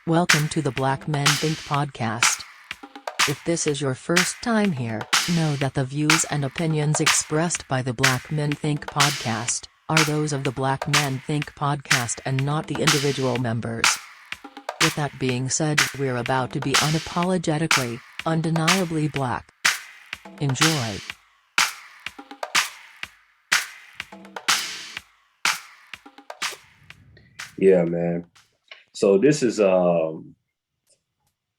Welcome to the Black Men Think podcast. If this is your first time here, know that the views and opinions expressed by the Black Men Think podcast are those of the Black Men Think podcast and not the individual members. With that being said, we're about to be unapologetically, undeniably black. Enjoy. Yeah, man. So this is I don't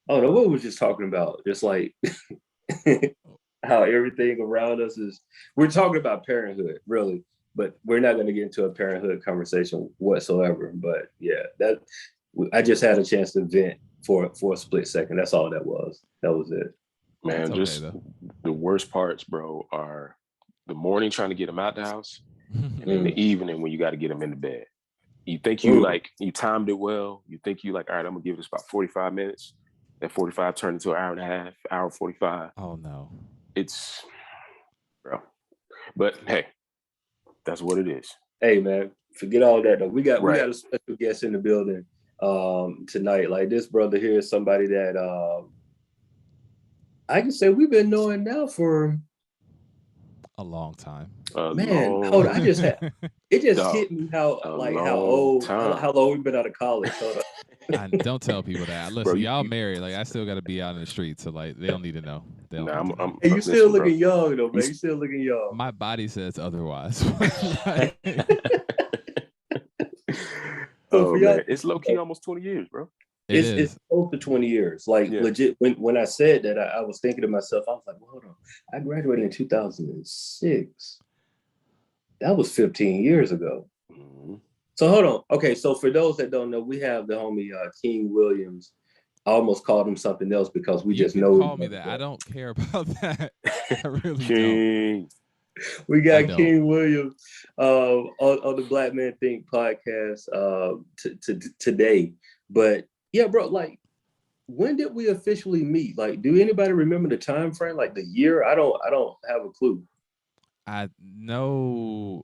know what we were just talking about. Just like how everything around us is. We're talking about parenthood, really, but we're not going to get into a parenthood conversation whatsoever. But yeah, I just had a chance to vent for a split second. That's all that was. That was it. Man, just the worst parts, bro, are the morning trying to get them out the house, and in the evening when you got to get them into bed. You think you timed it well. You think you all right, I'm gonna give this about 45 minutes. That 45 turned into an hour and a half, hour 45. Oh no. It's bro. But hey, that's what it is. Hey man, forget all that though. We got a special guest in the building tonight. Like this brother here is somebody that I can say we've been knowing now for a long time. Hold on. It just hit me how long we've been out of college. Don't tell people that. Listen, y'all married. Like I still got to be out in the streets, so like they don't need to know. Hey, you still looking young though, man. You still looking young. My body says otherwise. Oh man, it's low key almost 20 years, bro. It's close to 20 years. Like legit. When I said that, I was thinking to myself, I was like, well, hold on. I graduated in 2006. That was 15 years ago. Mm-hmm. So hold on. Okay, so for those that don't know, we have the homie King Williams. I almost called him something else because we just know. Call me that. I don't care about that. I really don't. We got King Williams on the Black Men Think podcast today. But yeah, bro, like when did we officially meet? Like, do anybody remember the time frame? Like the year? I don't have a clue. I know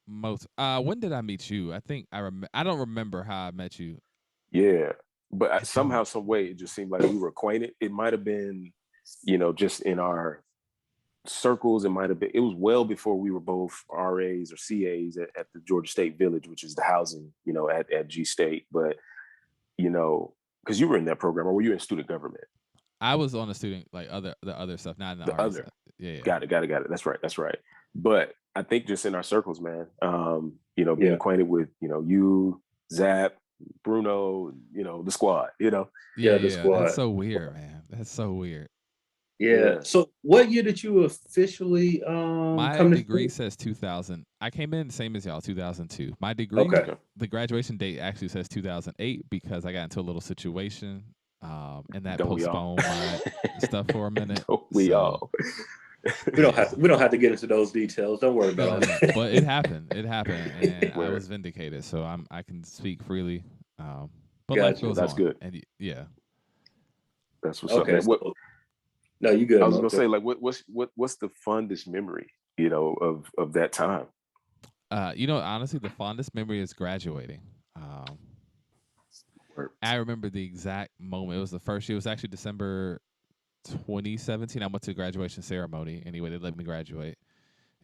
most. When did I meet you? I think I don't remember how I met you. Yeah, but somehow, some way, it just seemed like we were acquainted. It might have been, just in our circles. It might have been. It was well before we were both RAs or CAs at the Georgia State Village, which is the housing, at G State. But because you were in that program, or were you in student government? I was on the student, like the other stuff, not in the RA other. Stuff. Yeah. Got it. That's right. But I think just in our circles, man, being acquainted with, you, Zap, Bruno, the squad, the squad. That's so weird, man. That's so weird. Yeah. So what year did you officially my degree says 2000. I came in the same as y'all, 2002. My degree, the graduation date actually says 2008 because I got into a little situation and that postponed my stuff for a minute. We don't have to get into those details. Don't worry about it. But it happened, and I was vindicated, so I can speak freely. But life goes on. That's good. And yeah, that's what's up. Man. No, you good. I was gonna say, like, what's the fondest memory, of that time? Honestly, the fondest memory is graduating. I remember the exact moment. It was the first year. It was actually December 2017. I went to the graduation ceremony. Anyway, they let me graduate.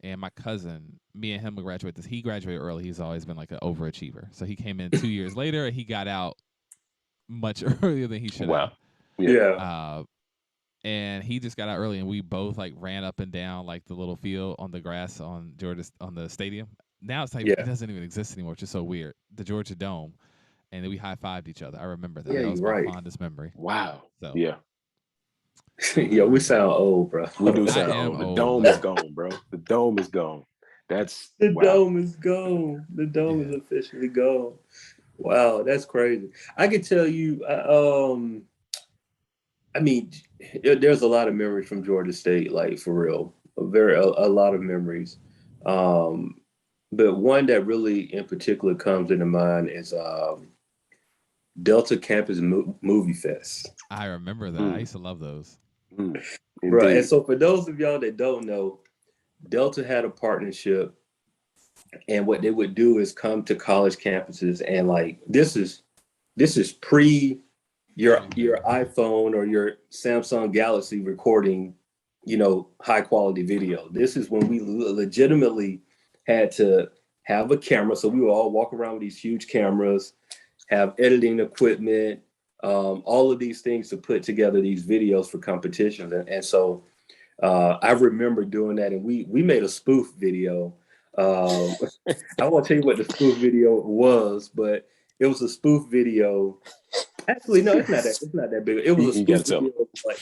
And my cousin, me and him would graduate he graduated early. He's always been like an overachiever. So he came in 2 years later and he got out much earlier than he should have. Yeah. And he just got out early and we both like ran up and down like the little field on the grass on the stadium. Now it's like it doesn't even exist anymore, which is so weird. The Georgia Dome. And then we high-fived each other. I remember that. Yeah, that was my fondest memory. Wow. So. Yeah. Yeah, we sound old, bro. We do sound old. The dome is gone, bro. The dome is gone. Dome is gone. The dome is officially gone. Wow, that's crazy. I can tell you, there's a lot of memories from Georgia State, like for real. A lot of memories. But one that really in particular comes into mind is Delta Campus Movie Fest. I remember that. I used to love those. Right. And so for those of y'all that don't know, Delta had a partnership, and what they would do is come to college campuses and like, this is this is pre your iPhone or your Samsung Galaxy recording, high quality video. This is when we legitimately had to have a camera. So we would all walk around with these huge cameras, have editing equipment, all of these things to put together these videos for competitions. And so I remember doing that, and we made a spoof video. I won't tell you what the spoof video was, but it was a spoof video. Actually, no, it's not that big. It was a spoof video like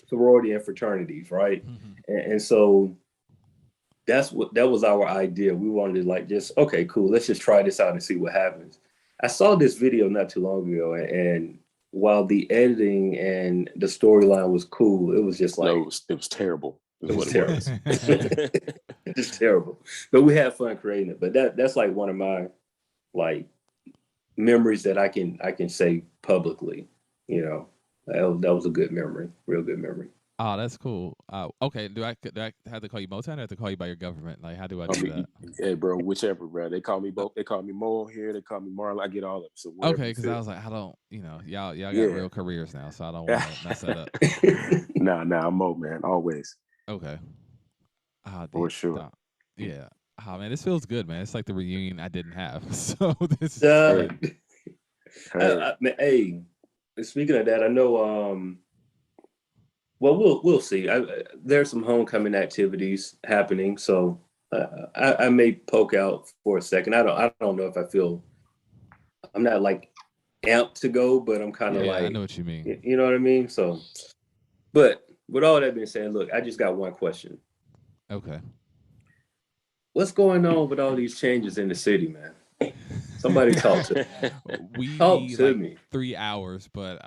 sorority and fraternities, right? And so that was our idea. We wanted to okay, cool, let's just try this out and see what happens. I saw this video not too long ago, and while the editing and the storyline was cool, it was just like it was terrible. It was terrible. It's terrible. But we had fun creating it. But that's like one of my memories that I can say publicly. That was a good memory, real good memory. Oh, that's cool. Okay, do I have to call you Motown or have to call you by your government? Like, how do I do that? Hey, bro, whichever, bro. They call me both. They call me Mo here. They call me Marlon. I get all of them. So okay, because I was like, I don't, y'all got real careers now, so I don't want to mess that up. Nah, I'm Mo, man, always. Okay. For sure. Yeah. Oh man, this feels good, man. It's like the reunion I didn't have. So this hey, speaking of that, I know. Well, we'll see. There's some homecoming activities happening, so I may poke out for a second. I don't know if I feel. I'm not like amped to go, but I'm kind of like. I know what you mean. You know what I mean? So, but with all that being said, look, I just got one question. Okay. What's going on with all these changes in the city, man? Somebody talk to me. Talk to me. 3 hours, but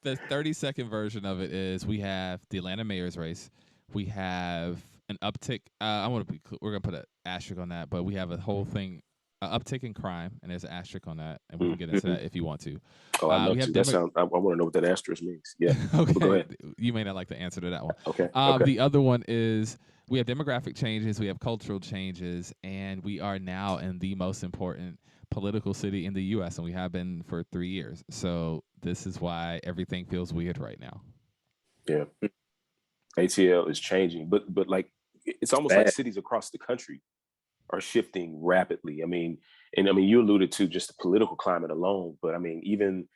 the 30-second version of it is we have the Atlanta mayor's race. We have an uptick. We're gonna put an asterisk on that, but we have a whole thing, uptick in crime, and there's an asterisk on that, and we can get into that if you want to. Oh, I want to know what that asterisk means. Yeah. Okay. Go ahead. You may not like the answer to that one. Okay. The other one is we have demographic changes, we have cultural changes, and we are now in the most important political city in the U.S., and we have been for 3 years. So this is why everything feels weird right now. Yeah. ATL is changing, but like it's almost like cities across the country are shifting rapidly. I mean, you alluded to just the political climate alone, but I mean, even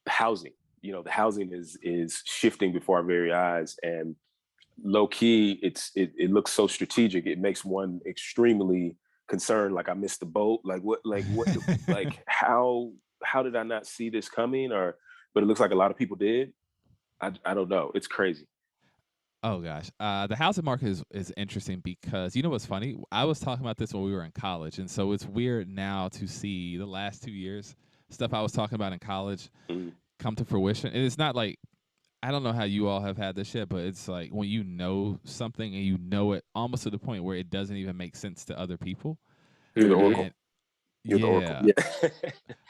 housing, the housing is shifting before our very eyes, and low key, it looks so strategic. It makes one extremely concerned. Like, I missed the boat. Like what, like how did I not see this coming? But it looks like a lot of people did. I don't know. It's crazy. Oh gosh, the housing market is interesting because what's funny? I was talking about this when we were in college, and so it's weird now to see the last 2 years stuff I was talking about in college come to fruition. And it's not like, I don't know how you all have had this yet, but it's like when you know something and you know it almost to the point where it doesn't even make sense to other people. You're the oracle. You're the oracle. Yeah.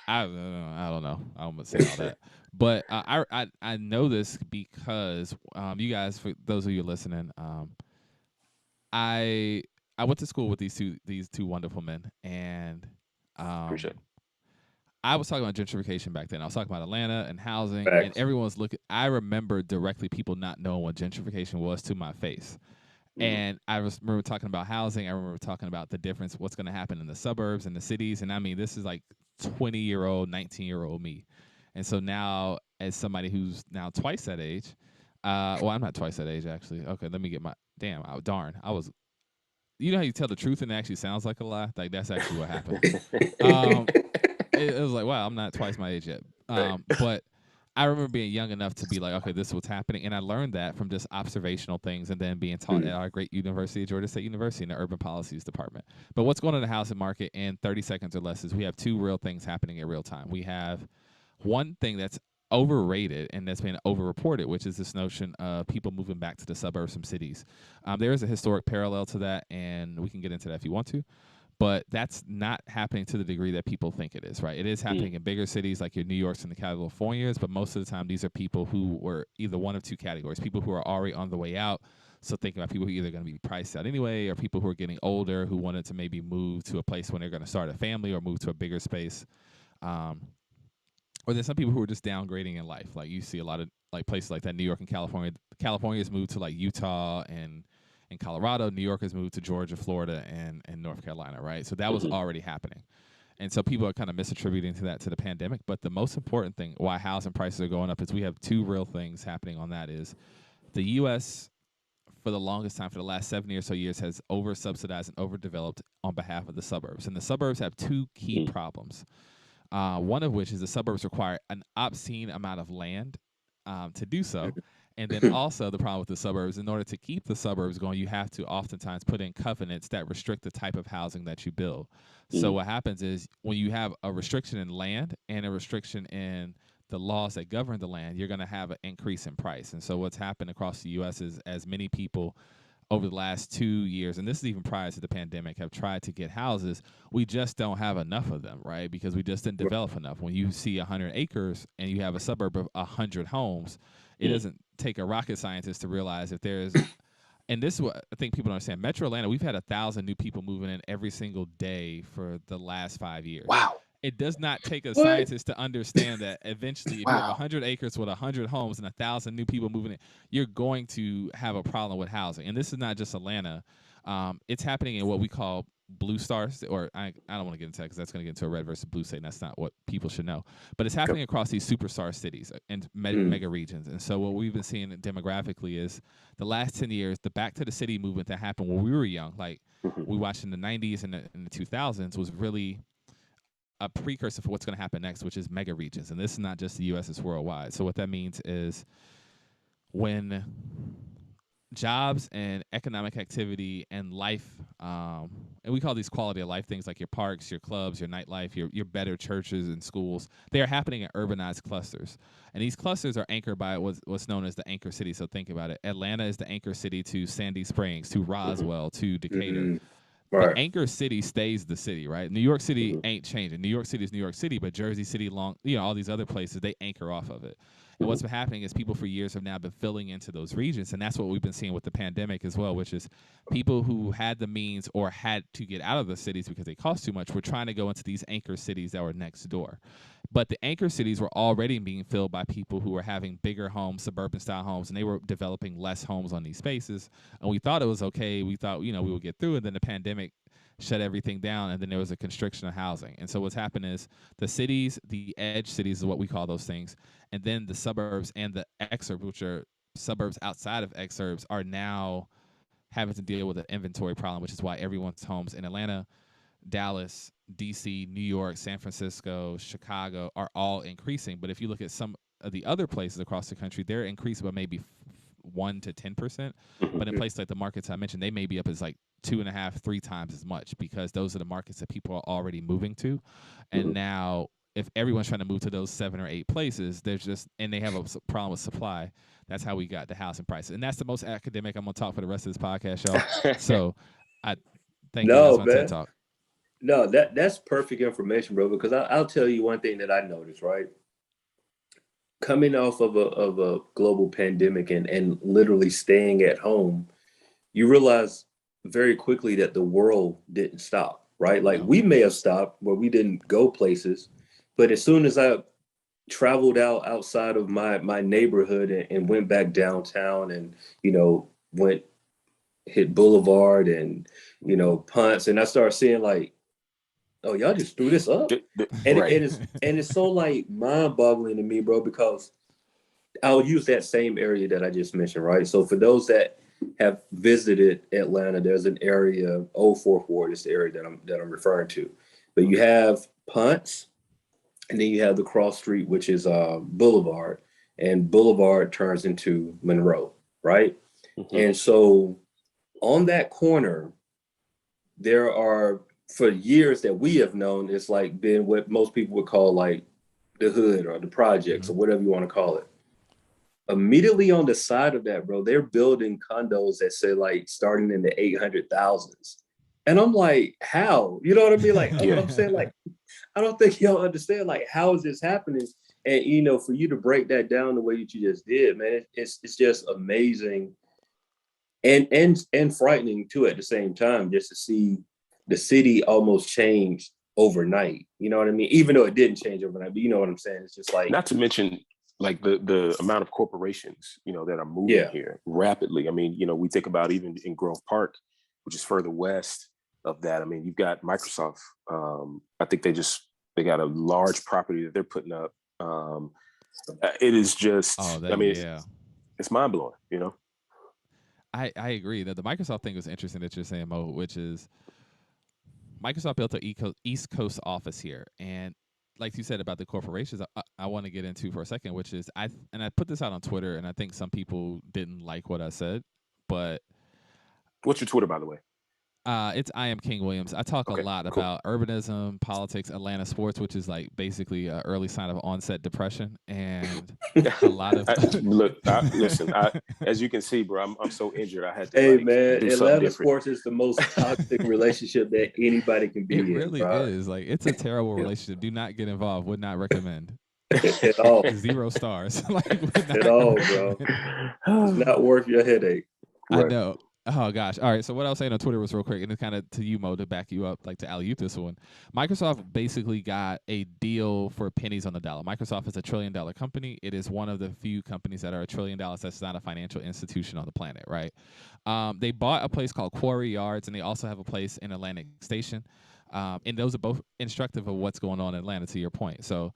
I don't know. I almost say all that, but I know this because you guys, for those of you listening, I went to school with these two wonderful men, and appreciate it. I was talking about gentrification back then. I was talking about Atlanta and housing, and everyone's looking. I remember directly people not knowing what gentrification was to my face. And I remember talking about housing. I remember talking about the difference, what's going to happen in the suburbs and the cities. And I mean, this is like 20-year-old, 19-year-old me. And so now, as somebody who's now twice that age, well, I'm not twice that age, actually. Okay, let me get my, darn. I was, how you tell the truth and it actually sounds like a lie? Like, that's actually what happened. It was like, wow, I'm not twice my age yet. But I remember being young enough to be like, okay, this is what's happening. And I learned that from just observational things and then being taught at our great university, Georgia State University, in the Urban Policies Department. But what's going on in the housing market in 30 seconds or less is we have two real things happening in real time. We have one thing that's overrated and that's been overreported, which is this notion of people moving back to the suburbs from cities. There is a historic parallel to that, and we can get into that if you want to. But that's not happening to the degree that people think it is, right? It is happening in bigger cities like your New Yorks and the Californias, but most of the time these are people who were either one of two categories, people who are already on the way out, so thinking about people who are either going to be priced out anyway, or people who are getting older who wanted to maybe move to a place when they're going to start a family or move to a bigger space. or there's some people who are just downgrading in life. Like you see a lot of like places like that, New York and California. California's moved to like Utah and Colorado. New York has moved to Georgia, Florida, and North Carolina, right? So that was already happening. And so people are kind of misattributing to the pandemic. But the most important thing why housing prices are going up is we have two real things happening on that is the U.S. for the longest time, for the last 70 or so years, has over-subsidized and overdeveloped on behalf of the suburbs. And the suburbs have two key problems. One of which is the suburbs require an obscene amount of land to do so. And then also the problem with the suburbs, in order to keep the suburbs going, you have to oftentimes put in covenants that restrict the type of housing that you build. So what happens is when you have a restriction in land and a restriction in the laws that govern the land, you're going to have an increase in price. And so what's happened across the U.S. is as many people over the last 2 years, and this is even prior to the pandemic, have tried to get houses, we just don't have enough of them, right? Because we just didn't develop enough. When you see 100 acres and you have a suburb of 100 homes, it doesn't take a rocket scientist to realize if there's, and this is what I think people don't understand. Metro Atlanta, we've had 1,000 new people moving in every single day for the last 5 years. Wow. It does not take a scientist to understand that eventually if you have 100 acres with 100 homes and 1,000 new people moving in, you're going to have a problem with housing. And this is not just Atlanta. It's happening in what we call blue stars, or I don't want to get into that because that's going to get into a red versus blue state, and that's not what people should know. But it's happening across these superstar cities and mega regions. And so what we've been seeing demographically is the last 10 years, the back to the city movement that happened when we were young, like we watched in the 90s and the 2000s, was really a precursor for what's going to happen next, which is mega regions. And this is not just the U.S., it's worldwide. So what that means is when jobs and economic activity and life, and we call these quality of life things like your parks, your clubs, your nightlife, your better churches and schools, they are happening in urbanized clusters. And these clusters are anchored by what's known as the anchor city. So think about it. Atlanta is the anchor city to Sandy Springs, to Roswell, to Decatur. The anchor city stays the city, right? New York City ain't changing. New York City is New York City, but Jersey City, all these other places, they anchor off of it. And what's been happening is people for years have now been filling into those regions. And that's what we've been seeing with the pandemic as well, which is people who had the means or had to get out of the cities because they cost too much were trying to go into these anchor cities that were next door. But the anchor cities were already being filled by people who were having bigger homes, suburban style homes, and they were developing less homes on these spaces. And we thought it was okay. We thought, we would get through it. Then the pandemic shut everything down, and then there was a constriction of housing. And so what's happened is the cities, the edge cities is what we call those things, and then the suburbs and the exurbs, which are suburbs outside of exurbs, are now having to deal with an inventory problem, which is why everyone's homes in Atlanta, Dallas, DC, New York, San Francisco, Chicago are all increasing. But if you look at some of the other places across the country, they're increasing by maybe 1 to 10%. But in places like the markets I mentioned, they may be up as like 2.5, 3 times as much, because those are the markets that people are already moving to. And now if everyone's trying to move to those 7 or 8 places, and they have a problem with supply. That's how we got the housing prices. And that's the most academic I'm going to talk for the rest of this podcast, y'all. So I thank you. That's my TED Talk. No, that's perfect information, bro, because I'll tell you one thing that I noticed, right? Coming off of a global pandemic and literally staying at home, you realize very quickly that the world didn't stop, right? Like we may have stopped where we didn't go places, but as soon as I traveled outside of my neighborhood and went back downtown and, hit Boulevard and, Ponce, and I started seeing like, oh, y'all just threw this up. And it's so like mind-boggling to me, bro, because I'll use that same area that I just mentioned, right? So for those that have visited Atlanta, there's an area, Old Fourth Ward is the area that I'm referring to. But you have Ponce, and then you have the cross street, which is Boulevard, and Boulevard turns into Monroe, right? And so on that corner, there are, for years that we have known, it's like been what most people would call like the hood or the projects or whatever you want to call it. Immediately on the side of that, bro, they're building condos that say like starting in the 800,000s. And I'm like, how? You know what I mean? Like, I'm saying, like, I don't think y'all understand, like, how is this happening? And, for you to break that down the way that you just did, man, it's just amazing and frightening too at the same time, just to see the city almost change overnight. You know what I mean? Even though it didn't change overnight, but you know what I'm saying? It's just like, not to mention like the amount of corporations, you know, that are moving here rapidly. I mean, you know, we think about even in Grove Park, which is further west of that. I mean, you've got Microsoft. I think they got a large property that they're putting up. It is just, it's mind blowing, you know? I agree that the Microsoft thing was interesting that you're saying, Mo, which is Microsoft built their East Coast office here. And like you said about the corporations, I want to get into for a second, which is I put this out on Twitter, and I think some people didn't like what I said, but what's your Twitter, by the way? It's I am King Williams. I talk a lot about urbanism, politics, Atlanta sports, which is like basically an early sign of onset depression, and a lot of listen. As you can see, bro, I'm so injured. I had to. Hey man, Atlanta sports is the most toxic relationship that anybody can be in. It really is. Like, it's a terrible relationship. Do not get involved. Would not recommend. At all. 0 stars. Like, at all, bro. It's not worth your headache. Right. I know. Oh gosh. All right. So what I was saying on Twitter was real quick, and it's kind of to you, Mo, to back you up, like to alley-oop this one. Microsoft basically got a deal for pennies on the dollar. Microsoft is $1 trillion company. It is one of the few companies that are $1 trillion that's not a financial institution on the planet, right? They bought a place called Quarry Yards, and they also have a place in Atlantic Station. And those are both instructive of what's going on in Atlanta, to your point. So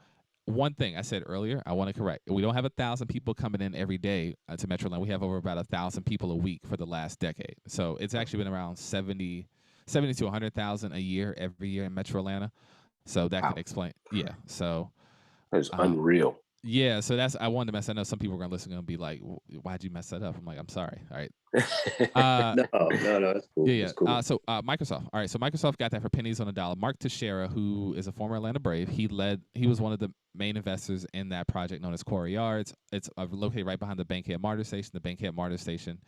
one thing I said earlier, I want to correct. We don't have 1,000 people coming in every day to Metro Atlanta. We have over about 1,000 people a week for the last decade. So it's actually been around 70 to 100,000 a year every year in Metro Atlanta. So that can explain. Yeah. So that's unreal. Yeah, so I wanted to mess. I know some people are gonna listen and be like, "Why'd you mess that up?" I'm like, "I'm sorry." All right. No, that's cool. Yeah. That's cool. So Microsoft. All right. So Microsoft got that for pennies on a dollar. Mark Teixeira, who is a former Atlanta Brave, he was one of the main investors in that project known as Quarry Yards. It's located right behind the Bankhead MARTA station. The Bankhead MARTA station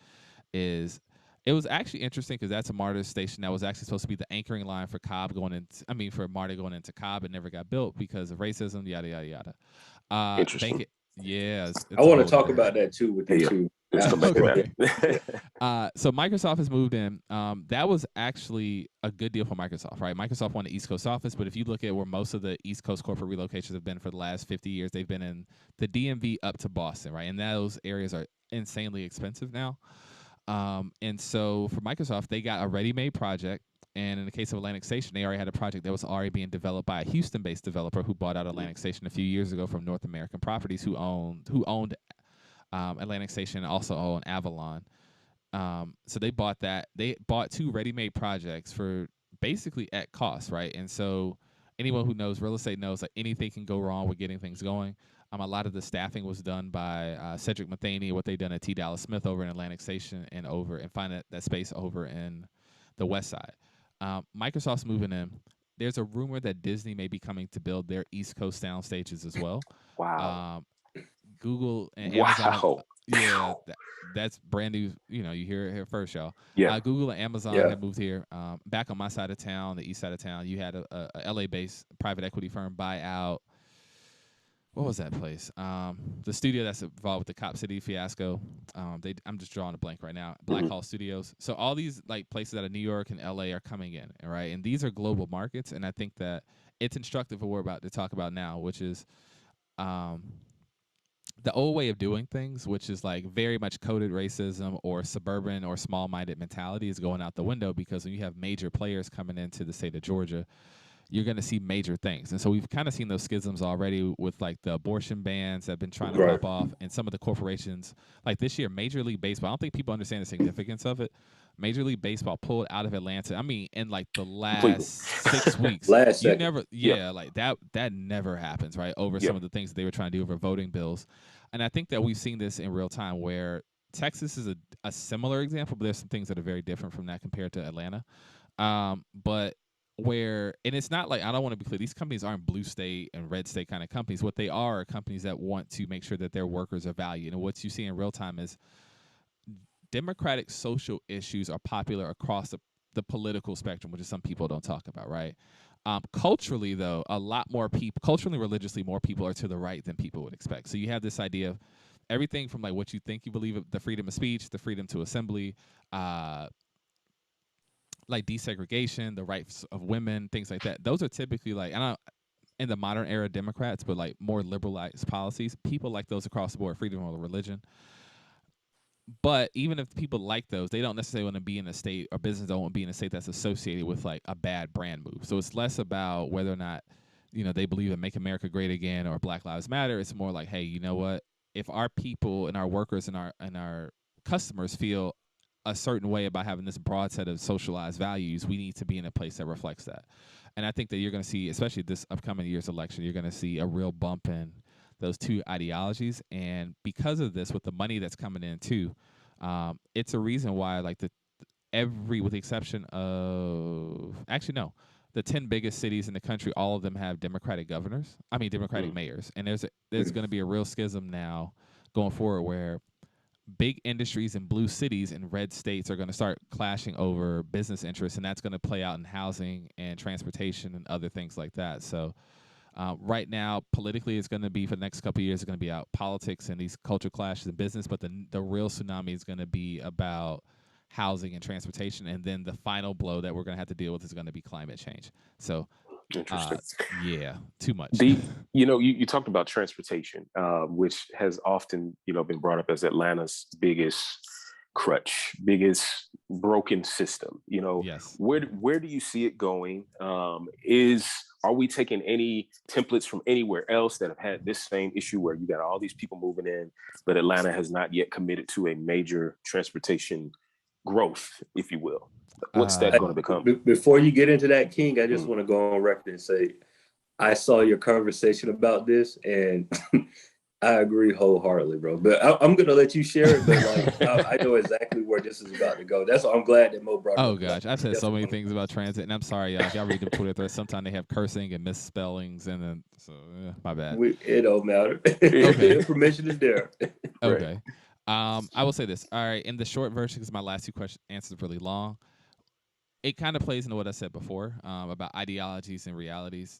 it was actually interesting because that's a MARTA station that was actually supposed to be the anchoring line for Cobb for MARTA going into Cobb. It never got built because of racism, yada, yada, yada. Interesting. I want to talk about that too with you too. Okay. So Microsoft has moved in. That was actually a good deal for Microsoft, right? Microsoft won the East Coast office, but if you look at where most of the East Coast corporate relocations have been for the last 50 years, they've been in the DMV up to Boston, right? And those areas are insanely expensive now. And so for Microsoft, they got a ready-made project. And in the case of Atlantic Station, they already had a project that was already being developed by a Houston-based developer who bought out Atlantic Station a few years ago from North American Properties, who owned Atlantic Station and also owned Avalon. So they bought that. They bought 2 ready-made projects for basically at cost, right? And so anyone who knows real estate knows that anything can go wrong with getting things going. A lot of the staffing was done by Cedric Matheny, what they done at T. Dallas Smith over in Atlantic Station and find that space over in the West Side. Microsoft's moving in. There's a rumor that Disney may be coming to build their East Coast sound stages as well. Wow. Google and Amazon. Yeah, that's brand new. You know, you hear it here first, y'all. Yeah. Google and Amazon have moved here. Back on my side of town, the east side of town, you had a LA-based private equity firm buy out. What was that place? The studio that's involved with the Cop City fiasco. I'm just drawing a blank right now. Black Hall Studios. So all these like places out of New York and LA are coming in, right? And these are global markets, and I think that it's instructive what we're about to talk about now, which is the old way of doing things, which is like very much coded racism or suburban or small-minded mentality, is going out the window, because when you have major players coming into the state of Georgia, you're going to see major things. And so we've kind of seen those schisms already with like the abortion bans that have been trying to pop off, and some of the corporations. Like this year, Major League Baseball, I don't think people understand the significance of it. Major League Baseball pulled out of Atlanta. I mean, in like the last 6 weeks. Like that never happens, right? Over some of the things that they were trying to do over voting bills. And I think that we've seen this in real time, where Texas is a similar example, but there's some things that are very different from that compared to Atlanta. And it's not like, I don't want to be clear, these companies aren't blue state and red state kind of companies. What they are companies that want to make sure that their workers are valued. And what you see in real time is democratic social issues are popular across the political spectrum, which is some people don't talk about, right? Culturally, though, a lot more people, culturally, religiously, more people are to the right than people would expect. So you have this idea of everything from like what you think you believe, the freedom of speech, the freedom to assembly, like desegregation, the rights of women, things like that. Those are typically like, I don't in the modern era Democrats, but like more liberalized policies. People like those across the board, freedom of religion. But even if people like those, they don't necessarily want to be in a state, or business don't want to be in a state that's associated with like a bad brand move. So it's less about whether or not, they believe in Make America Great Again or Black Lives Matter. It's more like, hey, you know what? If our people and our workers and our customers feel a certain way about having this broad set of socialized values, we need to be in a place that reflects that. And I think that you're going to see, especially this upcoming year's election, you're going to see a real bump in those two ideologies. And because of this, with the money that's coming in too, it's a reason why like with the exception of, actually no, the 10 biggest cities in the country, all of them have Democratic governors. I mean Democratic mayors. And there's going to be a real schism now going forward where big industries in blue cities and red states are going to start clashing over business interests, and that's going to play out in housing and transportation and other things like that. So right now, politically, it's going to be, for the next couple of years, it's going to be out politics and these culture clashes in business, but the real tsunami is going to be about housing and transportation, and then the final blow that we're going to have to deal with is going to be climate change. So Interesting. yeah, too much. You talked about transportation, which has often, been brought up as Atlanta's biggest crutch, biggest broken system. Yes. Where do you see it going? Are we taking any templates from anywhere else that have had this same issue where you got all these people moving in, but Atlanta has not yet committed to a major transportation growth, if you will? What's that going to become? Before you get into that, King, I just want to go on record and say, I saw your conversation about this, and I agree wholeheartedly, bro. But I'm going to let you share it. But like, I know exactly where this is about to go. That's why I'm glad that Mo brought it up. Oh gosh, I've said so many things about transit, and I'm sorry, y'all. If y'all read the Twitter threads, sometimes they have cursing and misspellings, and then my bad. It don't matter. Okay. Information is there. Okay. I will say this. All right, in the short version, because my last two questions answers really long. It kind of plays into what I said before about ideologies and realities.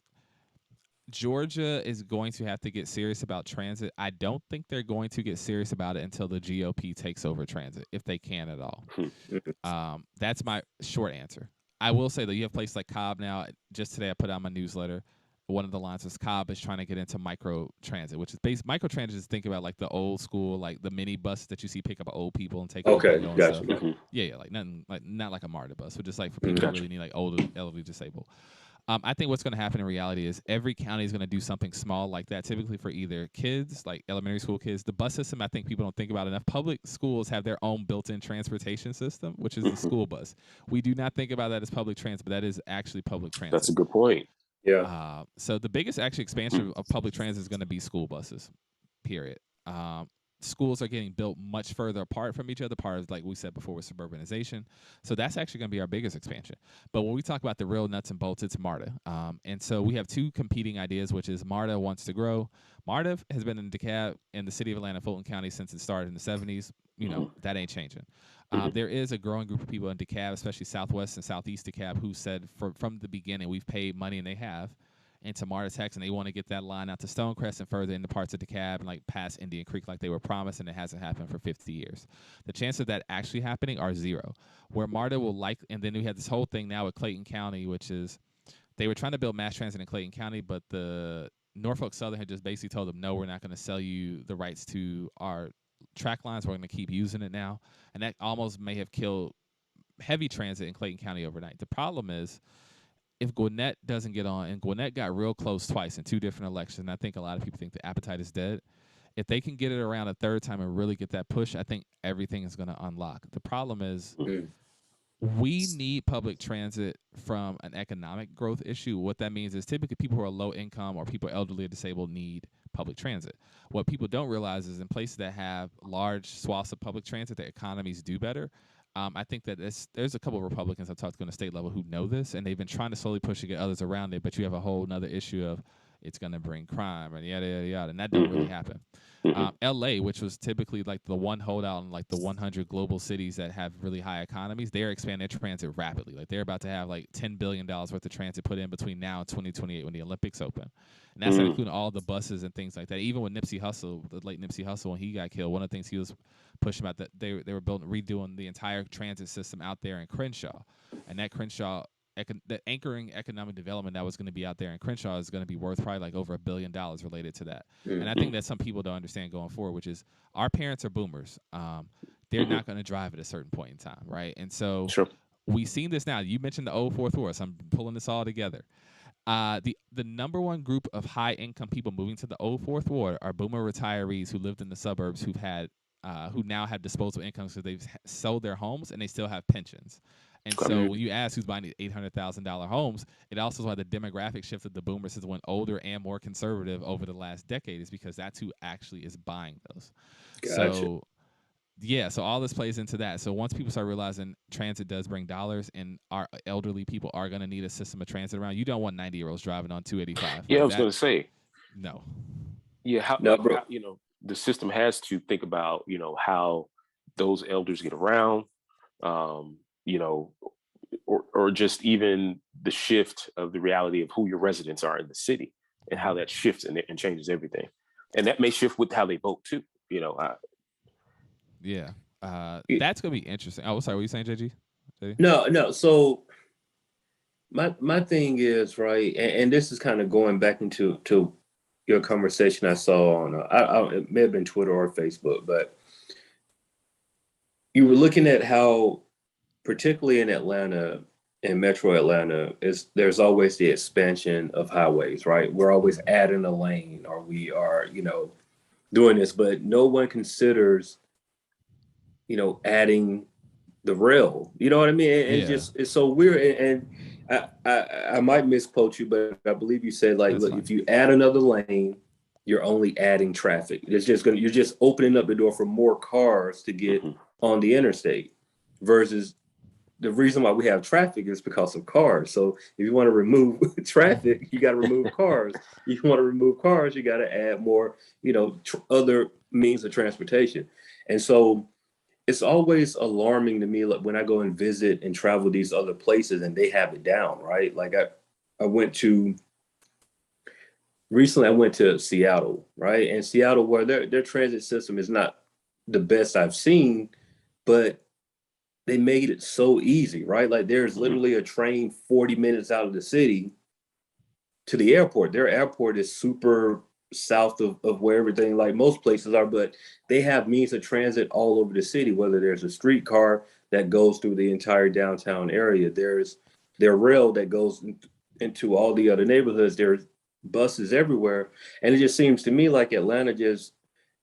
Georgia is going to have to get serious about transit. I don't think they're going to get serious about it until the GOP takes over transit, if they can at all. That's my short answer. I will say that you have places like Cobb now. Just today I put out my newsletter. One of the lines was Cobb is trying to get into micro transit, which is micro transit is think about like the old school, like the mini bus that you see pick up old people and take them. Okay, gotcha. Yeah, like nothing, like not like a MARTA bus, but just like for people who really need like older, elderly, disabled. I think what's going to happen in reality is every county is going to do something small like that, typically for either kids, like elementary school kids. The bus system, I think people don't think about enough. Public schools have their own built-in transportation system, which is the school bus. We do not think about that as public transit, but that is actually public transit. That's a good point. Yeah. So the biggest actually expansion of public transit is going to be school buses, period. Schools are getting built much further apart from each other, part of, like we said before, with suburbanization. So that's actually going to be our biggest expansion. But when we talk about the real nuts and bolts, it's MARTA. And so we have two competing ideas, which is MARTA wants to grow. MARTA has been in DeKalb in the city of Atlanta, Fulton County, since it started in the 70s. That ain't changing. There is a growing group of people in DeKalb, especially Southwest and Southeast DeKalb, who said from the beginning, we've paid money, and they have, into MARTA Tex, and they want to get that line out to Stonecrest and further into parts of DeKalb and like past Indian Creek like they were promised, and it hasn't happened for 50 years. The chances of that actually happening are zero. Where MARTA will and then we have this whole thing now with Clayton County, which is they were trying to build mass transit in Clayton County, but the Norfolk Southern had just basically told them, no, we're not going to sell you the rights to our track lines. We're going to keep using it now. And that almost may have killed heavy transit in Clayton County overnight. The problem is, if Gwinnett doesn't get on, and Gwinnett got real close twice in two different elections, and I think a lot of people think the appetite is dead. If they can get it around a third time and really get that push, I think everything is going to unlock. The problem is we need public transit from an economic growth issue. What that means is typically people who are low income or people elderly or disabled need public transit. What people don't realize is in places that have large swaths of public transit, the economies do better. I think that there's a couple of Republicans I've talked to on the state level who know this, and they've been trying to slowly push to get others around it. But you have a whole other issue of it's going to bring crime and yada yada yada, and that don't really happen. LA, which was typically like the one holdout in like the 100 global cities that have really high economies, they're expanding their transit rapidly. Like they're about to have like $10 billion worth of transit put in between now and 2028 when the Olympics open. And that's not including all the buses and things like that. Even with Nipsey Hussle, the late Nipsey Hussle, when he got killed, one of the things he was pushing about that they were redoing the entire transit system out there in Crenshaw. And that Crenshaw, the anchoring economic development that was going to be out there in Crenshaw is going to be worth probably like over $1 billion related to that. And I think that some people don't understand going forward, which is our parents are boomers. They're not going to drive at a certain point in time, right? And so we've seen this now. You mentioned the old fourth ward, so I'm pulling this all together. The number one group of high income people moving to the old fourth ward are boomer retirees who lived in the suburbs who now have disposable incomes because they've sold their homes and they still have pensions. And so when you ask who's buying these $800,000 homes, it also is why the demographic shift of the boomers has went older and more conservative over the last decade, is because that's who actually is buying those. Gotcha. So yeah, so all this plays into that. So once people start realizing transit does bring dollars and our elderly people are going to need a system of transit around, you don't want 90-year-olds driving on 285. Yeah, I was going to say. No. Yeah, how, the system has to think about, how those elders get around, or just even the shift of the reality of who your residents are in the city and how that shifts and changes everything. And that may shift with how they vote too, Yeah. That's going to be interesting. Oh, sorry, what were you saying, JG? No. So my thing is, right, and this is kind of going back into your conversation I saw on, it may have been Twitter or Facebook, but you were looking at how, particularly in Atlanta, in Metro Atlanta, there's always the expansion of highways, right? We're always adding a lane, or we are, doing this, but no one considers, adding the rail. You know what I mean? It's so weird. And I might misquote you, but I believe you said, like, look, if you add another lane, you're only adding traffic. You're just opening up the door for more cars to get on the interstate, versus the reason why we have traffic is because of cars. So if you want to remove traffic, you got to remove cars. If you want to remove cars, you got to add more, other means of transportation. And so it's always alarming to me, like, when I go and visit and travel these other places and they have it down, right? Like recently I went to Seattle, right? And Seattle, where their transit system is not the best I've seen, but they made it so easy, right? Like, there's literally a train 40 minutes out of the city to the airport. Their airport is super south of where everything, like most places are, but they have means of transit all over the city, whether there's a streetcar that goes through the entire downtown area, there's their rail that goes into all the other neighborhoods, there's buses everywhere. And it just seems to me like Atlanta just,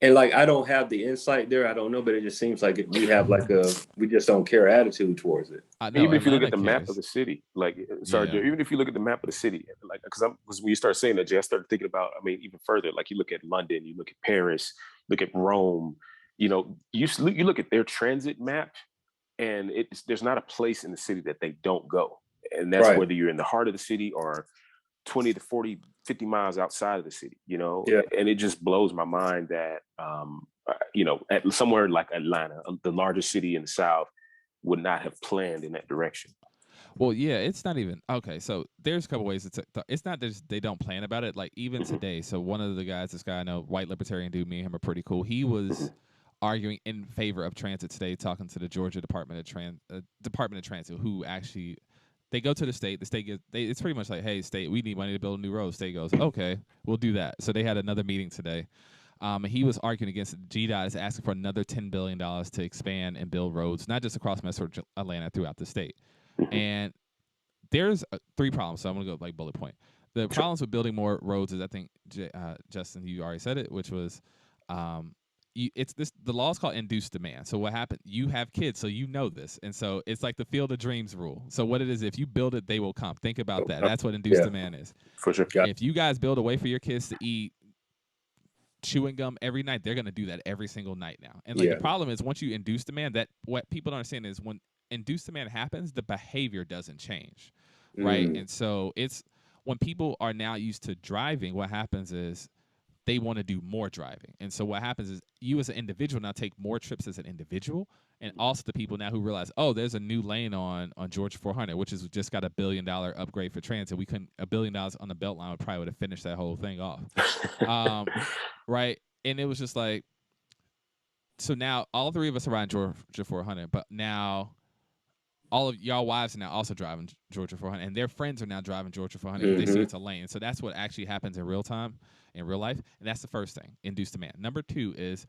and like, I don't have the insight there, I don't know, but it just seems like we have like we just don't care attitude towards it. Even if you look at the map of the city, like, even if you look at the map of the city, like, because when you start saying that, Jay, I started thinking about, even further, like, you look at London, you look at Paris, look at Rome, you look at their transit map, and there's not a place in the city that they don't go. And that's whether you're in the heart of the city or 20 to 40, 50 miles outside of the city, and it just blows my mind that, at somewhere like Atlanta, the largest city in the South, would not have planned in that direction. Well, yeah, it's not even okay. So there's a couple ways it's not that they don't plan about it. Like, even today, so one of the guys, this guy I know, white libertarian dude, me and him are pretty cool. He was arguing in favor of transit today, talking to the Georgia Department of Transit, who actually, they go to the state. The state it's pretty much like, hey, state, we need money to build a new road. State goes, okay, we'll do that. So they had another meeting today. And he was arguing against GDOT is asking for another $10 billion to expand and build roads, not just across Metro Atlanta, throughout the state. And there's 3 problems. So I'm going to go like bullet point. The problems with building more roads is, I think, Justin, you already said it, which was the law is called induced demand. So what happened? You have kids, so you know this. And so it's like the Field of Dreams rule. So what it is, if you build it, they will come. Think about that. That's what induced demand is. For sure. If you guys build a way for your kids to eat chewing gum every night, they're going to do that every single night now. And like, the problem is, once you induce demand, that what people don't understand is, when induced demand happens, the behavior doesn't change, right? And so it's when people are now used to driving, what happens is they want to do more driving. And so what happens is you as an individual now take more trips as an individual, and also the people now who realize, oh, there's a new lane on Georgia 400, which is just got $1 billion upgrade for transit. We couldn't $1 billion on the Beltline would probably would have finished that whole thing off, right? And it was just like, so now all three of us are riding Georgia 400, but now all of y'all wives are now also driving Georgia 400, and their friends are now driving Georgia 400 because they see it's a lane. So that's what actually happens in real time, in real life, and that's the first thing, induced demand. Number two is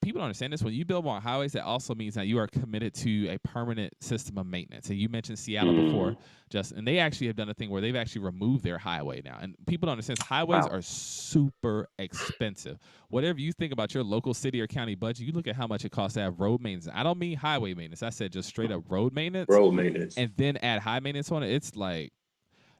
people don't understand this. When you build more highways, that also means that you are committed to a permanent system of maintenance. And you mentioned Seattle before, Justin, and they actually have done a thing where they've actually removed their highway now. And people don't understand highways are super expensive. Whatever you think about your local city or county budget, you look at how much it costs to have road maintenance. I don't mean highway maintenance. I said just straight up road maintenance. Road maintenance. And then add high maintenance on it. It's like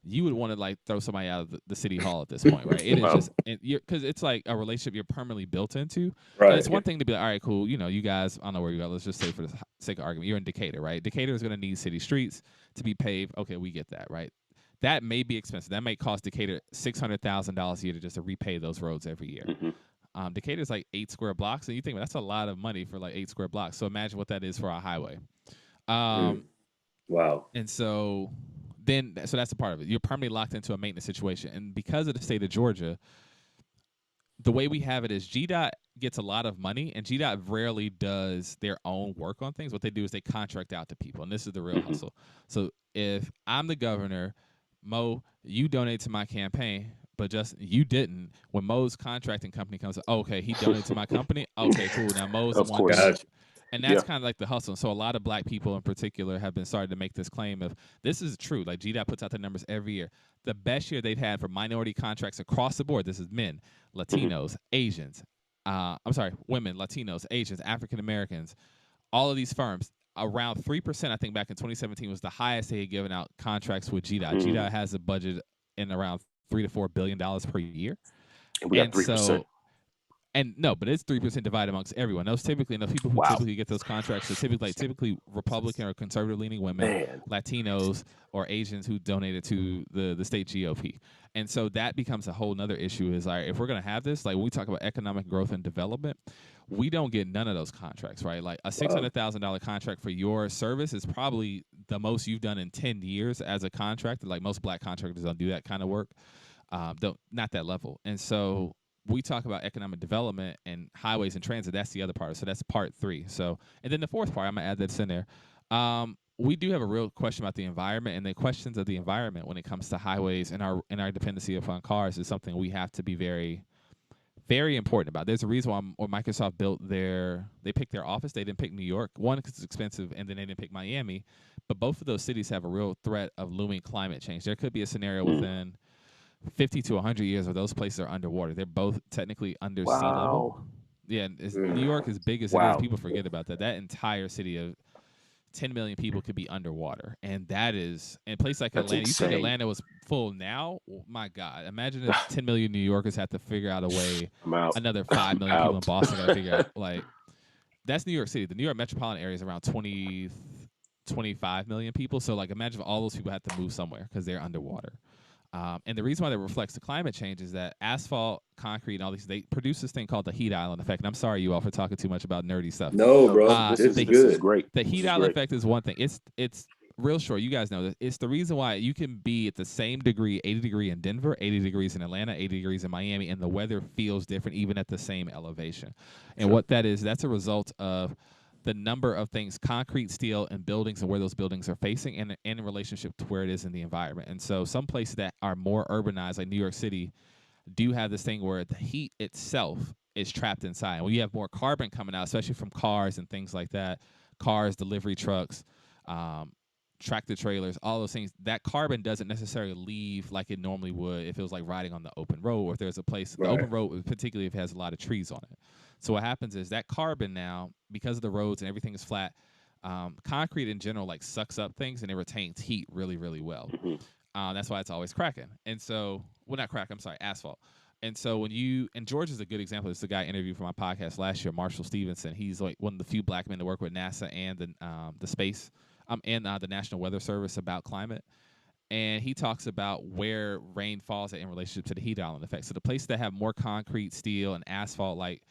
you would want to like throw somebody out of the city hall at this point, right? It is just because it's like a relationship you're permanently built into. Right. And it's one thing to be like, all right, cool. You know, you guys, I don't know where you are. Let's just say for the sake of argument, you're in Decatur, right? Decatur is going to need city streets to be paved. Okay, we get that, right? That may be expensive. That may cost Decatur $600,000 a year to repay those roads every year. Decatur is like 8 square blocks, and you think that's a lot of money for like 8 square blocks. So imagine what that is for our highway. Wow. And so that's a part of it. You're permanently locked into a maintenance situation. And because of the state of Georgia, the way we have it is GDOT gets a lot of money, and GDOT rarely does their own work on things. What they do is they contract out to people, and this is the real hustle. So if I'm the governor, Mo, you donate to my campaign, but just you didn't. When Mo's contracting company comes, okay, he donated to my company. Okay, cool. Now Mo's the one. Gotcha. And that's kind of like the hustle. And so a lot of black people in particular have been starting to make this claim of this is true. Like GDOT puts out the numbers every year. The best year they've had for minority contracts across the board, this is men, Latinos, Asians, women, Latinos, Asians, African Americans, all of these firms, around 3%, I think back in 2017 was the highest they had given out contracts with GDOT. GDOT has a budget in around $3 to $4 billion per year. And we got 3%. And no, but it's 3% divided amongst everyone. Those people who typically get those contracts are typically Republican or conservative leaning women, Latinos, or Asians who donated to the state GOP. And so that becomes a whole nother issue is like if we're gonna have this, like when we talk about economic growth and development, we don't get none of those contracts, right? Like a $600,000 contract for your service is probably the most you've done in 10 years as a contractor. Like most black contractors don't do that kind of work. Not that level. And so we talk about economic development and highways and transit. That's the other part. So that's part 3. So, and then the fourth part, I'm gonna add this in there. We do have a real question about the environment, and the questions of the environment when it comes to highways and our dependency upon cars is something we have to be very, very important about. There's a reason why Microsoft they picked their office. They didn't pick New York. One, because it's expensive, and then they didn't pick Miami. But both of those cities have a real threat of looming climate change. There could be a scenario within 50 to 100 years where those places are underwater. They're both technically under sea level. Yeah, New York, as big as it is, people forget about that. That entire city of 10 million people could be underwater. And that is, in a place like Atlanta, you think Atlanta was full now? Oh, my God. Imagine if 10 million New Yorkers had to figure out a way, another 5 million people in Boston got to figure out, like, that's New York City. The New York metropolitan area is around 25 million people. So, like, imagine if all those people had to move somewhere because they're underwater. And the reason why that reflects the climate change is that asphalt, concrete, and all these, they produce this thing called the heat island effect. And I'm sorry, you all, for talking too much about nerdy stuff. No, bro. This is great. The heat island effect is one thing. It's real short. You guys know this. It's the reason why you can be at the same degree, 80 degrees in Denver, 80 degrees in Atlanta, 80 degrees in Miami, and the weather feels different even at the same elevation. And what that is, that's a result of the number of things, concrete, steel, and buildings, and where those buildings are facing, and in relationship to where it is in the environment. And so some places that are more urbanized, like New York City, do have this thing where the heat itself is trapped inside. And when you have more carbon coming out, especially from cars and things like that, cars, delivery trucks, tractor trailers, all those things, that carbon doesn't necessarily leave like it normally would if it was like riding on the open road, or if there's a place, the open road, particularly if it has a lot of trees on it. So what happens is that carbon now, because of the roads and everything is flat, concrete in general like sucks up things and it retains heat really, really well. That's why it's always cracking. And so, well, not crack, I'm sorry, asphalt. And so and George is a good example. It's the guy I interviewed for my podcast last year, Marshall Stevenson. He's like one of the few black men to work with NASA and the space, and the National Weather Service about climate. And he talks about where rain falls in relationship to the heat island effect. So the places that have more concrete, steel, and asphalt, like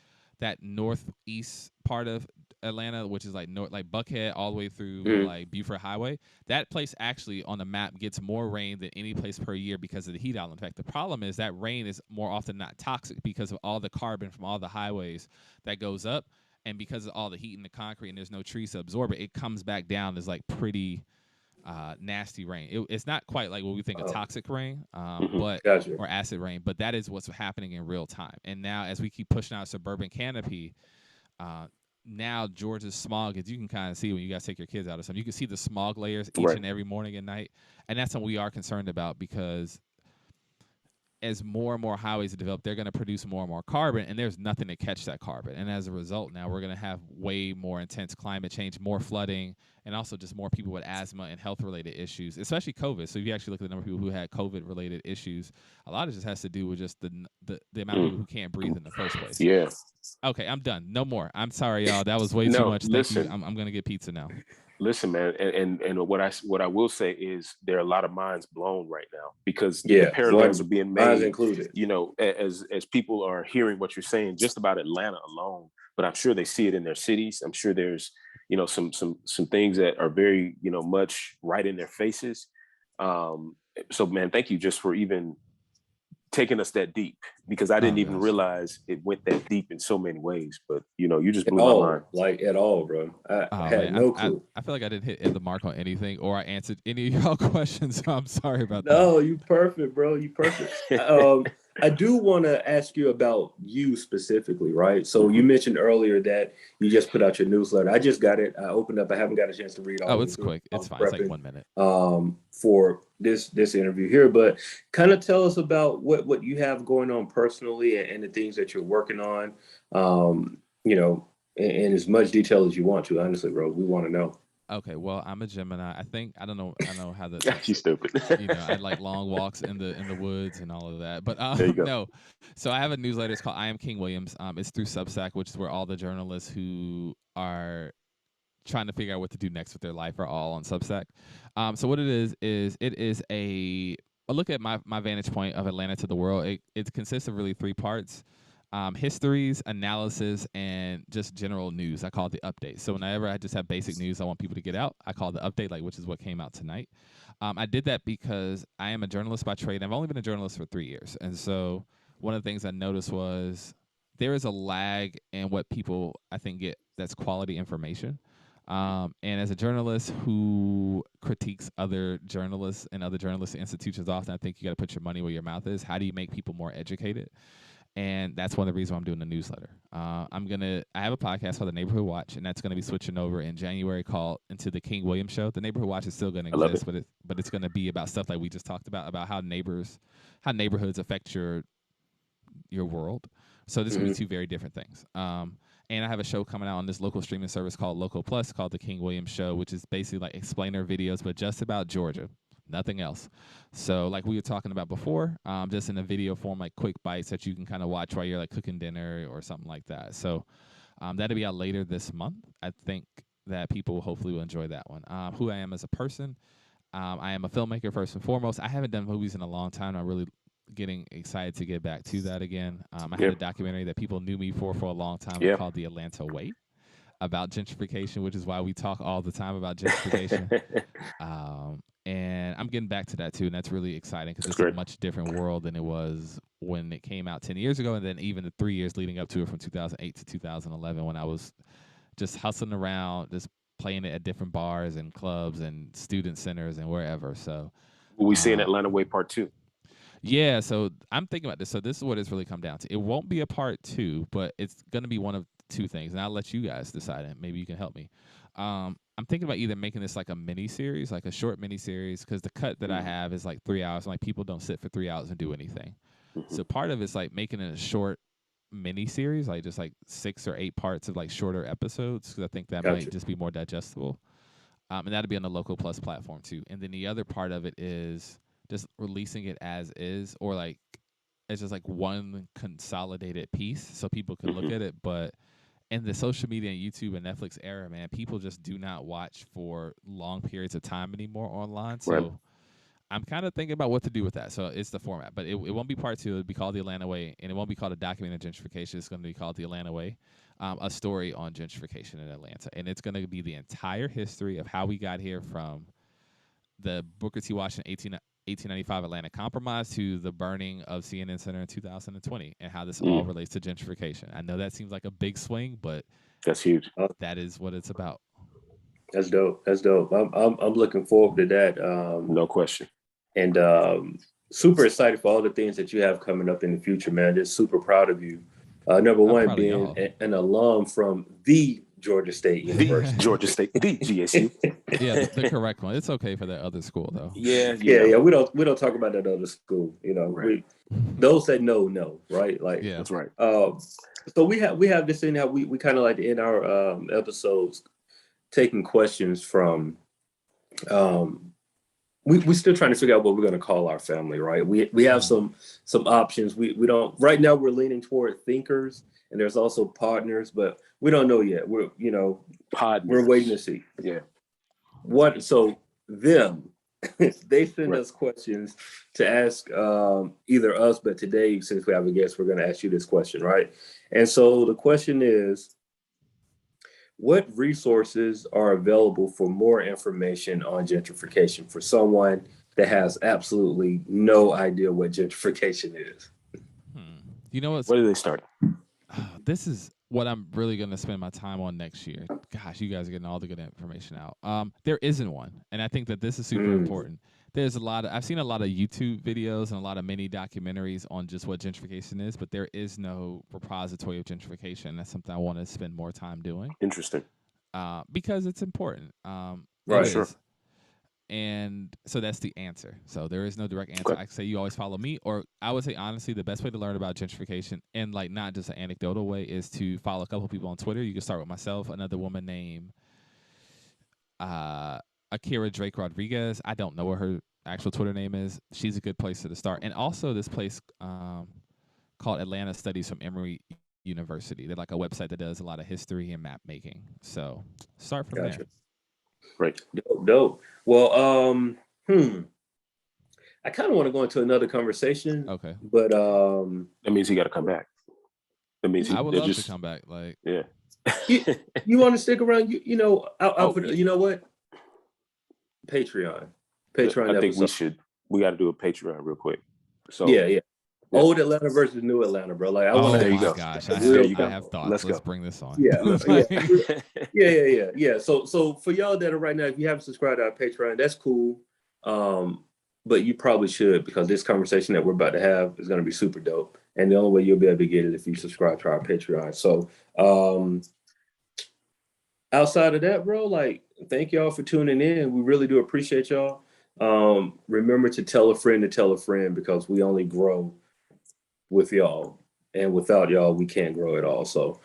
that northeast part of Atlanta, which is like like Buckhead all the way through like Buford Highway, that place actually on the map gets more rain than any place per year because of the heat island effect. The problem is that rain is more often not toxic because of all the carbon from all the highways that goes up, and because of all the heat in the concrete and there's no trees to absorb it, it comes back down as like pretty nasty rain. It's not quite like what we think of toxic rain, but Gotcha. or acid rain, but that is what's happening in real time. And now, as we keep pushing out suburban canopy, now Georgia's smog, as you can kind of see when you guys take your kids out or something, you can see the smog layers each and every morning and night, and that's what we are concerned about because as more and more highways develop, they're going to produce more and more carbon, and there's nothing to catch that carbon. And as a result, now we're going to have way more intense climate change, more flooding, and also just more people with asthma and health-related issues, especially COVID. So if you actually look at the number of people who had COVID-related issues, a lot of it just has to do with just the amount of people who can't breathe in the first place. Yeah. Okay, I'm done. No more. I'm sorry, y'all. That was way No, too much. Thank you. listen. I'm going to get pizza now. Listen, man, and what I will say is there are a lot of minds blown right now because the parallels are being made, included. You know, as people are hearing what you're saying just about Atlanta alone, but I'm sure they see it in their cities. I'm sure there's, you know, some things that are very, you know, much right in their faces. So, man, thank you just for even taking us that deep because I didn't even realize it went that deep in so many ways. But you know, you just blew my mind. Like at all, bro. I had no clue. I feel like I didn't hit the mark on anything, or I answered any of y'all questions. So I'm sorry about that. No, you perfect, bro. You perfect. I do want to ask you about you specifically, right? So you mentioned earlier that you just put out your newsletter. I just got it. I opened up. I haven't got a chance to read all. Oh, it's quick. It's fine. It's like 1 minute. For this interview here, but kind of tell us about what you have going on personally and the things that you're working on. You know, in as much detail as you want to. Honestly, bro, we want to know. Okay, well, I'm a Gemini. I don't know how the you stupid. You know, I like long walks in the woods and all of that. But there you go. no. So I have a newsletter. It's called I Am King Williams. It's through Substack, which is where all the journalists who are trying to figure out what to do next with their life are all on Substack. So what it is it is a look at my vantage point of Atlanta to the world. It consists of really 3 parts. Histories, analysis, and just general news. I call it the update. So whenever I just have basic news I want people to get out, I call it the update, like which is what came out tonight. I did that because I am a journalist by trade. I've only been a journalist for 3 years. And so one of the things I noticed was there is a lag in what people, I think, get that's quality information. And as a journalist who critiques other journalists and other journalist institutions often, I think you got to put your money where your mouth is. How do you make people more educated? And that's one of the reasons why I'm doing the newsletter. I have a podcast called The Neighborhood Watch, and that's going to be switching over in January called into the King Williams Show. The Neighborhood Watch is still going to exist, but it's going to be about stuff like we just talked about how neighborhoods affect your world. So this will be 2 very different things. And I have a show coming out on this local streaming service called Local Plus called The King Williams Show, which is basically like explainer videos, but just about Georgia. Nothing else. So like we were talking about before, just in a video form, like quick bites that you can kind of watch while you're like cooking dinner or something like that. So that'll be out later this month. I think that people hopefully will enjoy that one. Who I am as a person. I am a filmmaker first and foremost. I haven't done movies in a long time. I'm really getting excited to get back to that again. I had a documentary that people knew me for a long time called The Atlanta Way, about gentrification, which is why we talk all the time about gentrification. And I'm getting back to that too, and that's really exciting because it's a much different world than it was when it came out 10 years ago, and then even the 3 years leading up to it from 2008 to 2011 when I was just hustling around, just playing it at different bars and clubs and student centers and wherever. So will we see an Atlanta Way Part 2? Yeah, so I'm thinking about this. So this is what it's really come down to. It won't be a part 2, but it's going to be one of 2 things, and I'll let you guys decide, and maybe you can help me. I'm thinking about either making this like a mini series, like a short mini series, because the cut that I have is like 3 hours, and like people don't sit for 3 hours and do anything. So part of it's like making it a short mini series, like just like 6 or 8 parts of like shorter episodes, because I think that might just be more digestible. And that'll be on the Local Plus platform too. And then the other part of it is just releasing it as is, or like it's just like one consolidated piece so people can look at it. But in the social media and YouTube and Netflix era, man, people just do not watch for long periods of time anymore online. So I'm kind of thinking about what to do with that. So it's the format, but it won't be part 2. It'll be called The Atlanta Way, and it won't be called A Document of Gentrification. It's going to be called The Atlanta Way, a story on gentrification in Atlanta. And it's going to be the entire history of how we got here from the Booker T. Washington 1895 Atlanta Compromise to the burning of CNN Center in 2020, and how this all relates to gentrification. I know that seems like a big swing, but That's huge. that is what it's about. That's dope. That's dope. I'm looking forward to that. No question. And super excited for all the things that you have coming up in the future, man. Just super proud of you. Number one, being an alum from the Georgia State University. Georgia State, the GSU. Yeah, the correct one. It's okay for that other school though. Yeah. We don't talk about that other school. You know, right. Those that know, right? Like, yeah, that's right. So we have this thing how we kind of like to end our episodes taking questions from. We still trying to figure out what we're going to call our family, right? We have some options. We don't right now. We're leaning toward thinkers, and there's also partners, but we don't know yet. We're we're waiting to see. Yeah. What? So them, they send us questions to ask either us, but today, since we have a guest, we're going to ask you this question, right? And so the question is, what resources are available for more information on gentrification for someone that has absolutely no idea what gentrification is? You know what? Where do they start? This is what I'm really going to spend my time on next year. Gosh, you guys are getting all the good information out. There isn't one, and I think that this is super important. There's I've seen a lot of YouTube videos and a lot of mini documentaries on just what gentrification is, but there is no repository of gentrification. That's something I want to spend more time doing. Interesting. Because it's important. Right. Sure. And so that's the answer. So there is no direct answer. I say you always follow me, or I would say honestly, the best way to learn about gentrification, and like not just an anecdotal way, is to follow a couple people on Twitter. You can start with myself, another woman named Akira Drake Rodriguez. I don't know what her actual Twitter name is. She's a good place to start. And also this place called Atlanta Studies from Emory University. They're like a website that does a lot of history and map making. So start from there. Right. Dope. Well, I kind of want to go into another conversation. Okay. But that means you got to come back. That means I would love to come back. Like, yeah. you want to stick around? You know, I'll put, you know what? Patreon. I think we got to do a Patreon real quick. So yeah. Old Atlanta versus New Atlanta, bro. Like, I want to. There you go. Gosh, I have thoughts. Let's bring this on. Yeah. So for y'all that are right now, if you haven't subscribed to our Patreon, that's cool. But you probably should, because this conversation that we're about to have is going to be super dope. And the only way you'll be able to get it if you subscribe to our Patreon. So outside of that, bro, like, thank y'all for tuning in. We really do appreciate y'all. Remember to tell a friend, because we only grow with y'all, and without y'all, we can't grow at all. So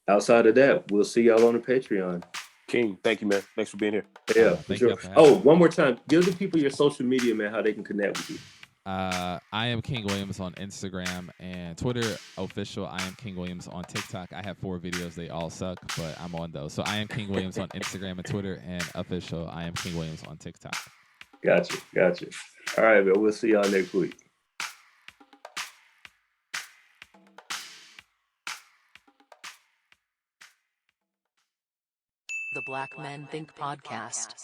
outside of that, we'll see y'all on the Patreon. King, thank you, man. Thanks for being here. Yeah, for sure. Oh, one more time, give the people your social media, man, how they can connect with you. I am King Williams on Instagram and Twitter. Official I am King Williams on TikTok. I have 4 videos. They all suck, but I'm on those. So I am King Williams on Instagram and Twitter, and official I am King Williams on TikTok. Gotcha. All right, man. We'll see y'all next week. The Black Men Think Podcast.